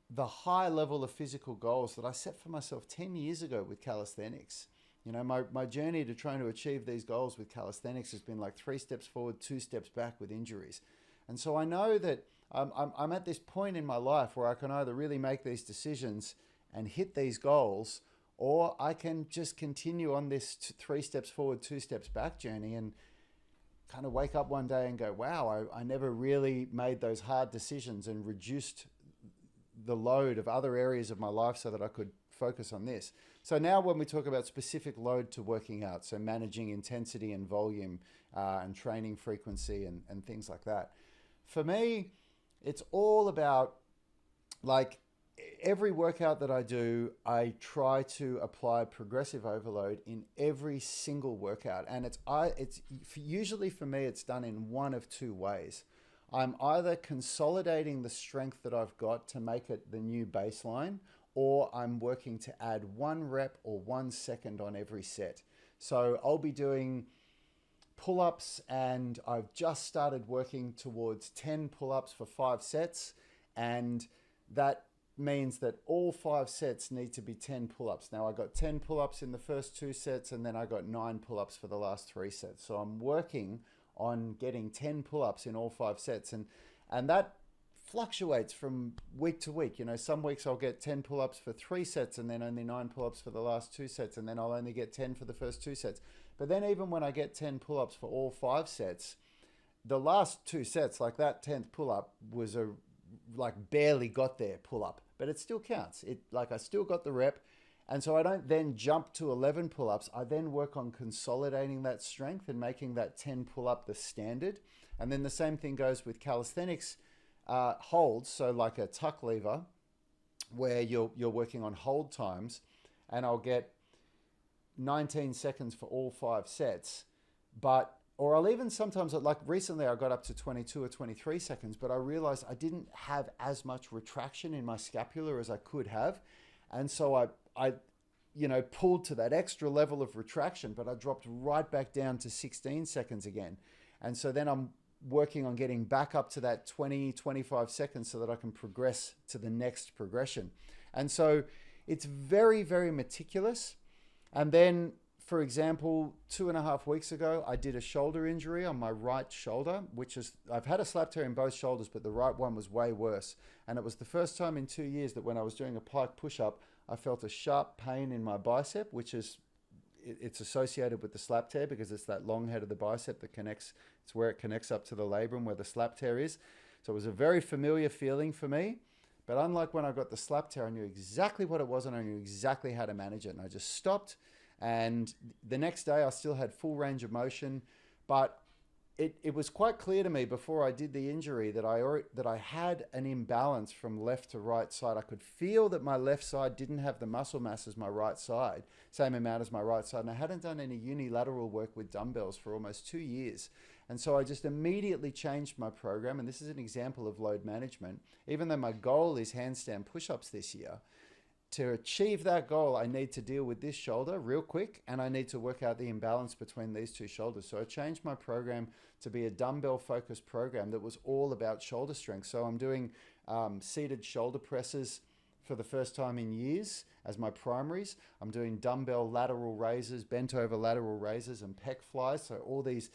the high level of physical goals that I set for myself 10 years ago with calisthenics. You know, my journey to trying to achieve these goals with calisthenics has been like 3 steps forward, 2 steps back with injuries. And so I know that I'm at this point in my life where I can either really make these decisions and hit these goals, or I can just continue on this 3 steps forward, 2 steps back journey and kind of wake up one day and go, wow, I never really made those hard decisions and reduced the load of other areas of my life so that I could focus on this. So now when we talk about specific load to working out, so managing intensity and volume and training frequency and things like that, for me, it's all about, like, every workout that I do, I try to apply progressive overload in every single workout. And it's usually for me, it's done in one of 2 ways. I'm either consolidating the strength that I've got to make it the new baseline, or I'm working to add 1 rep or 1 second on every set. So I'll be doing pull-ups, and I've just started working towards 10 pull-ups for 5 sets. And that means that all 5 sets need to be 10 pull-ups. Now I got 10 pull-ups in the first 2 sets, and then I got 9 pull-ups for the last 3 sets. So I'm working on getting 10 pull-ups in all 5 sets, and that fluctuates from week to week. You know, some weeks I'll get 10 pull-ups for 3 sets and then only 9 pull-ups for the last 2 sets, and then I'll only get 10 for the first 2 sets. But then even when I get 10 pull-ups for all 5 sets, the last 2 sets, like that 10th pull-up was barely got there pull-up, but it still counts. I still got the rep. And so I don't then jump to 11 pull-ups. I then work on consolidating that strength and making that 10 pull-up the standard. And then the same thing goes with calisthenics holds. So like a tuck lever, where you're working on hold times, and I'll get 19 seconds for all 5 sets. Or I'll even sometimes, like recently I got up to 22 or 23 seconds, but I realized I didn't have as much retraction in my scapula as I could have. And so I pulled to that extra level of retraction, but I dropped right back down to 16 seconds again. And so then I'm working on getting back up to that 20, 25 seconds so that I can progress to the next progression. And so it's very, very meticulous. And then, for example, 2.5 weeks ago, I did a shoulder injury on my right shoulder, I've had a slap tear in both shoulders, but the right one was way worse. And it was the first time in 2 years that when I was doing a pike push-up, I felt a sharp pain in my bicep, it's associated with the slap tear because it's that long head of the bicep that connects, it's where it connects up to the labrum where the slap tear is. So it was a very familiar feeling for me. But unlike when I got the slap tear, I knew exactly what it was and I knew exactly how to manage it. And I just stopped. And the next day I still had full range of motion, but it was quite clear to me before I did the injury that I had an imbalance from left to right side. I could feel that my left side didn't have the muscle mass as my right side, same amount as my right side, and I hadn't done any unilateral work with dumbbells for almost 2 years. And so I just immediately changed my program, and this is an example of load management. Even though my goal is handstand push-ups this year, to achieve that goal, I need to deal with this shoulder real quick, and I need to work out the imbalance between these two shoulders. So I changed my program to be a dumbbell focused program that was all about shoulder strength. So I'm doing seated shoulder presses for the first time in years as my primaries. I'm doing dumbbell lateral raises, bent over lateral raises, and pec flies. So all these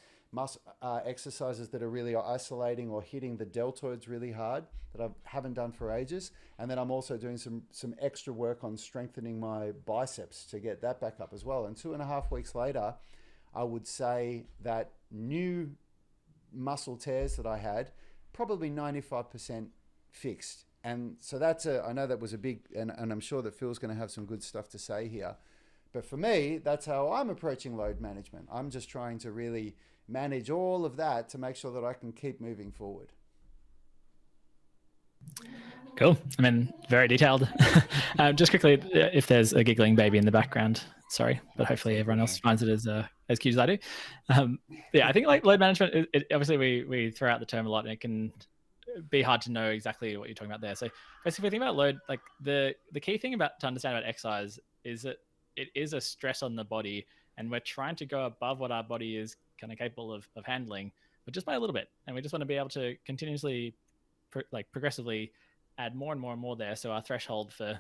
exercises that are really isolating or hitting the deltoids really hard that I haven't done for ages. And then I'm also doing some extra work on strengthening my biceps to get that back up as well. And 2.5 weeks later, I would say that new muscle tears that I had, probably 95% fixed. And so I know that was a big, and I'm sure that Phil's going to have some good stuff to say here. But for me, that's how I'm approaching load management. I'm just trying to really manage all of that to make sure that I can keep moving forward. Cool. I mean, very detailed. Just quickly, if there's a giggling baby in the background, sorry, but hopefully everyone else finds it as cute as I do. Yeah, I think like load management, obviously we throw out the term a lot, and it can be hard to know exactly what you're talking about there. So basically, if we think about load, like the key thing to understand about exercise is that it is a stress on the body, and we're trying to go above what our body is kind of capable of handling, but just by a little bit. And we just want to be able to continuously, progressively add more and more and more there. So our threshold for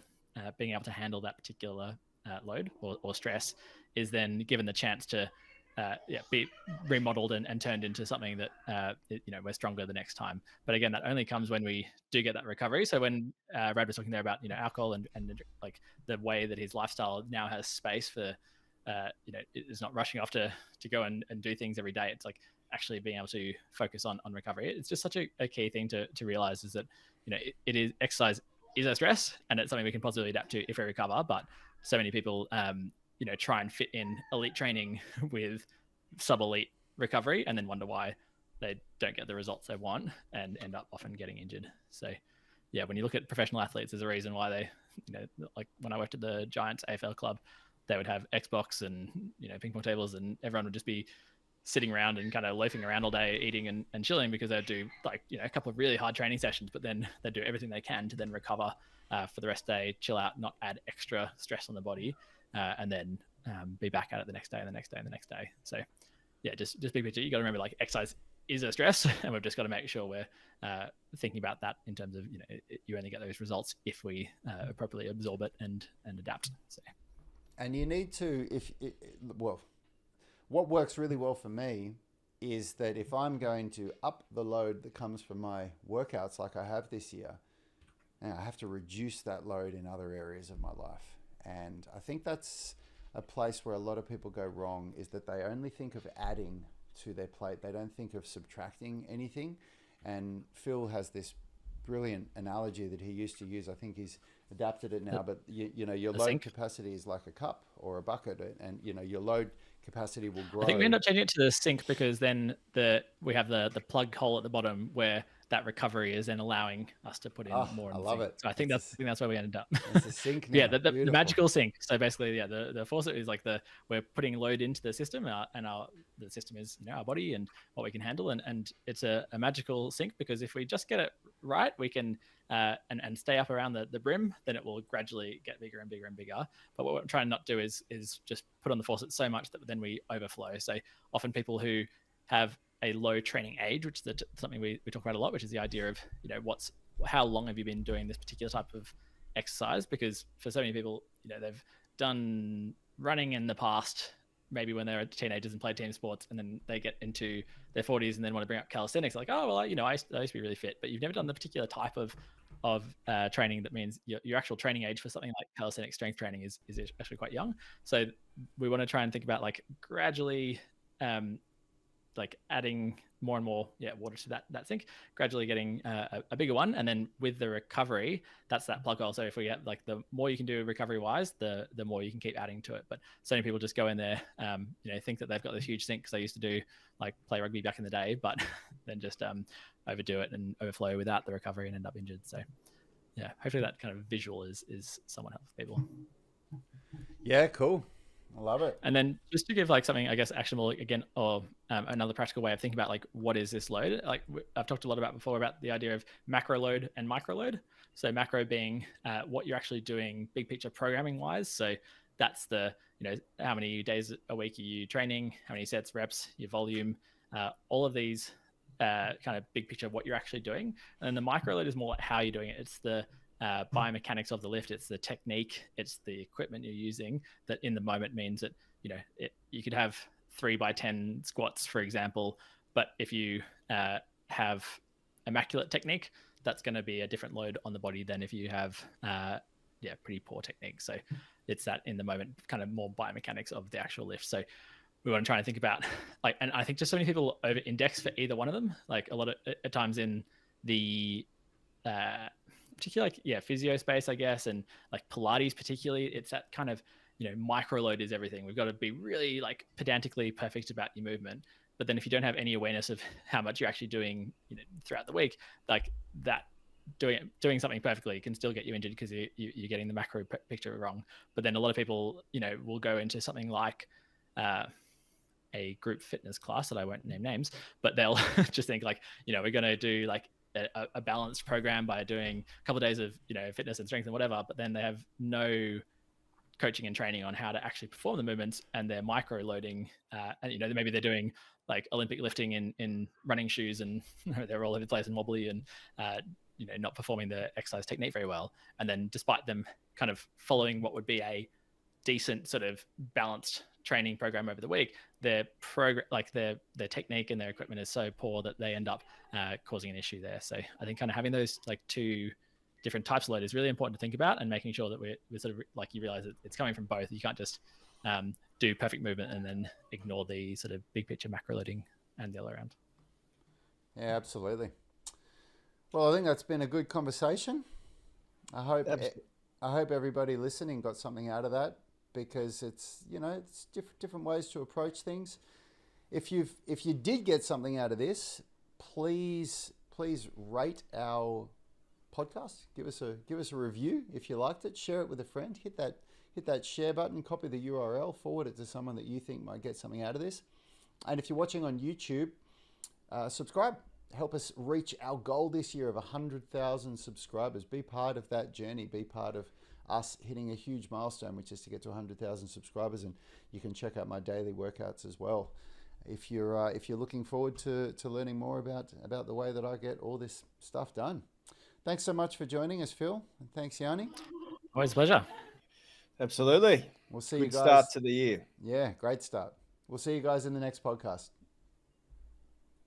being able to handle that particular load or stress is then given the chance to be remodeled and turned into something that we're stronger the next time. But again, that only comes when we do get that recovery. So when Rad was talking there about alcohol and like the way that his lifestyle now has space for is not rushing off to go and do things every day. It's like actually being able to focus on recovery. It's just such a key thing to realize is that it is exercise is a stress, and it's something we can positively adapt to if we recover. But so many people try and fit in elite training with sub-elite recovery and then wonder why they don't get the results they want and end up often getting injured. So yeah, when you look at professional athletes, there's a reason why they, like when I worked at the Giants AFL club, they would have Xbox and ping pong tables, and everyone would just be sitting around and kind of loafing around all day, eating and chilling, because they'd do a couple of really hard training sessions, but then they'd do everything they can to then recover for the rest of the day, chill out, not add extra stress on the body, and then be back at it the next day and the next day and the next day. So yeah, just big picture. You got to remember, like, exercise is a stress, and we've just got to make sure we're thinking about that in terms of you only get those results if we appropriately absorb it and adapt. So. And you need to, what works really well for me is that if I'm going to up the load that comes from my workouts like I have this year, I have to reduce that load in other areas of my life. And I think that's a place where a lot of people go wrong, is that they only think of adding to their plate. They don't think of subtracting anything. And Phil has this brilliant analogy that he used to use. I think he's adapted it now, but your load sink capacity is like a cup or a bucket, and your load capacity will grow. I think we end up changing it to the sink, because then we have the plug hole at the bottom where that recovery is then allowing us to put in more. I love it. So I think that's where we ended up. It's a sink now. Yeah, the magical sink. So basically, yeah, the faucet is like we're putting load into the system, and the system is our body and what we can handle, and it's a magical sink, because if we just get it right, we can and stay up around the brim, then it will gradually get bigger and bigger and bigger. But what we're trying not to do is just put on the faucet so much that then we overflow. So often people who have a low training age, which is something we talk about a lot, which is the idea of how long have you been doing this particular type of exercise? Because for so many people, they've done running in the past, maybe when they were teenagers and played team sports, and then they get into their 40s and then want to bring up calisthenics. Like, oh well, I used to be really fit, but you've never done the particular type of training that means your actual training age for something like calisthenic strength training is actually quite young. So we want to try and think about, like, gradually like adding more and more water to that sink, gradually getting a bigger one, and then with the recovery, that's that plug hole. So if we get like the more you can do recovery wise, the more you can keep adding to it. But so many people just go in there, think that they've got this huge sink because they used to do like play rugby back in the day, but then just overdo it and overflow without the recovery and end up injured. So yeah, hopefully that kind of visual is somewhat helpful for people. Yeah, cool. I love it. And then just to give like something, I guess, actionable again, or another practical way of thinking about like, what is this load? Like I've talked a lot about before about the idea of macro load and micro load. So macro being what you're actually doing big picture programming wise. So that's the, how many days a week are you training, how many sets, reps, your volume, all of these kind of big picture of what you're actually doing. And then the micro load is more like how you're doing it. It's the biomechanics of the lift, it's the technique, it's the equipment you're using that in the moment means that you could have 3x10 squats, for example, but if you have immaculate technique, that's going to be a different load on the body than if you have pretty poor technique. So it's that in the moment kind of more biomechanics of the actual lift. So we want to try and think about like, and I think just so many people over index for either one of them, like a lot of at times in the particularly like physio space, I guess, and like Pilates particularly, it's that kind of micro load is everything. We've got to be really like pedantically perfect about your movement, but then if you don't have any awareness of how much you're actually doing throughout the week, like that doing something perfectly can still get you injured because you're getting the macro picture wrong. But then a lot of people will go into something like a group fitness class that I won't name names, but they'll just think like we're going to do like a balanced program by doing a couple of days of fitness and strength and whatever, but then they have no coaching and training on how to actually perform the movements, and they're micro loading and maybe they're doing like Olympic lifting in running shoes and they're all over the place and wobbly and not performing the exercise technique very well. And then despite them kind of following what would be a decent sort of balanced training program over the week, their technique and their equipment is so poor that they end up causing an issue there. So I think kind of having those like two different types of load is really important to think about, and making sure that we're sort of like you realize that it's coming from both. You can't just do perfect movement and then ignore the sort of big picture macro loading and the other way around. Yeah, absolutely. Well, I think that's been a good conversation. I hope everybody listening got something out of that, because it's it's different ways to approach things. If you did get something out of this, please rate our podcast. Give us a review if you liked it. Share it with a friend. Hit that share button. Copy the URL. Forward it to someone that you think might get something out of this. And if you're watching on YouTube, subscribe. Help us reach our goal this year of 100,000 subscribers. Be part of that journey. Be part of us hitting a huge milestone, which is to get to 100,000 subscribers. And you can check out my daily workouts as well if you're looking forward to learning more about the way that I get all this stuff done. Thanks so much for joining us, Phil, and thanks, Yanni. Always a pleasure. Absolutely. We'll see you guys. Good start to the year. Yeah, great start. We'll see you guys in the next podcast.